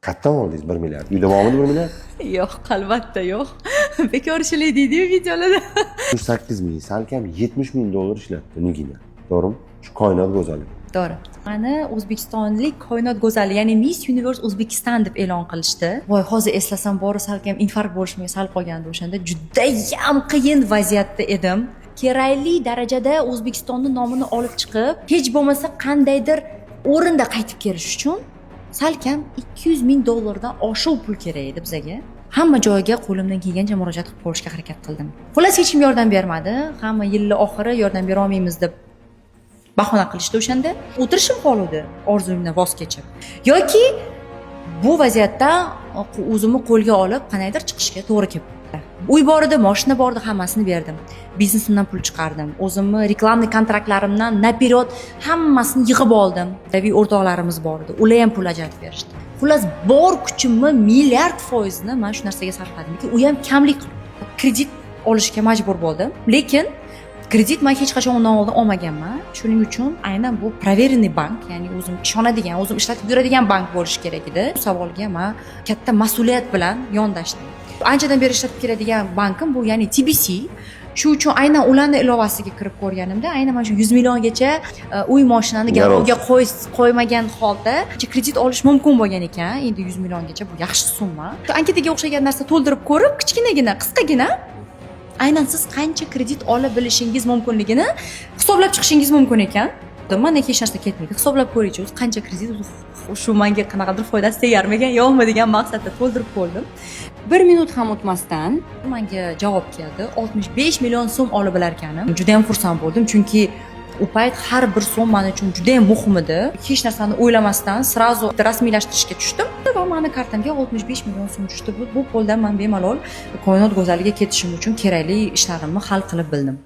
Qayerdan oldingiz 1 milliard? Uyda bormidi 1 milliard? Yo'q, albatta yo'q. Bekorchilik deydi-yu videolarda. 8 ming, salkam 70 ming dollar ishlatdi Nigina. To'g'rimi? Shu koinot go'zali. To'g'ri. Mana O'zbekistonlik koinot go'zali, ya'ni Miss Universe O'zbekiston deb e'lon qilishdi. Voy, hozir eslasam bori salkam infarkt bo'lishimga sal qolgandi o'shanda. Juda ham qiyin vaziyatda edim. Kerakli darajada O'zbekistonning nomini olib chiqib, hech bo'lmasa qandaydir o'rinda qaytib kelish uchun salkam 200 ming dollardan oshiq pul kerak edi bizga. Hamma joyga qo'limdan kelgancha murojaat qilib ko'rishga harakat qildim. Xullas hech kim yordam bermadi. Hamma yilning oxiri yordam bera olmaymiz deb bahona qilishdi o'shanda. O'tirishim qoluvdi orzuyimdan voz kechib. Yoki bu vaziyatda o'zimni qo'lga olib qanaydir chiqishga to'g'ri keldi. Uy bor edi, mashina bor edi, hammasini berdim. Biznesimdan pul chiqardim. O'zimni reklamniy kontraktlarimdan naперёд hammasini yig'ib oldim. Tabiiy o'rtoqlarimiz bor edi. Ular ham pul ajratib berishdi. Xullas, bor kuchimni milliard foizni men shu narsaga sarfladimki, u ham kamlik qilib kredit olishga majbur bo'ldim. Lekin kredit men hech qachon undan oldin olmaganman. Shuning uchun aynan bu проверенный bank, ya'ni o'zim ishonadigan, o'zim ishlatib yuradigan bank bo'lish kerak edi. Bu savolga men katta mas'uliyat bilan yondashdim. Anchadan beri ishlatib keladigan bankim bu, ya'ni TBC. Shu uchun aynan ularning ilovasiga kirib ko'rganimda, aynan mana shu 100 milliongacha uy mashinani garovga qo'ymagan holda kredit olish mumkin bo'lgan ekan. Endi 100 milliongacha bu yaxshi summa. Anketaga o'xshagan narsa to'ldirib ko'rib, kichkinagina, qisqagina aynan siz qancha kredit ola bilishingiz mumkinligini hisoblab chiqishingiz mumkin ekan. Mana hech narsa ketmaydi. Hisoblab ko'ringchi, o'zi qancha kredit shu menga qanaqadir foydasi tegarmagan yo'qmi degan maqsadda to'ldirib ko'rdim. 1 minut ham o'tmasdan menga javob keldi. 65 million so'm olib bilarkanim. Juda ham xursand bo'ldim, chunki u payt har bir so'm men uchun juda ham muhim edi. Hech narsani o'ylamasdan srazu rasmiylashtirishga tushdim va meni kartamga 65 million so'm tushdi. Bu qo'ldan men bemalol koinot go'zaliga ketishim uchun kerakli ishlarimni hal qilib bildim.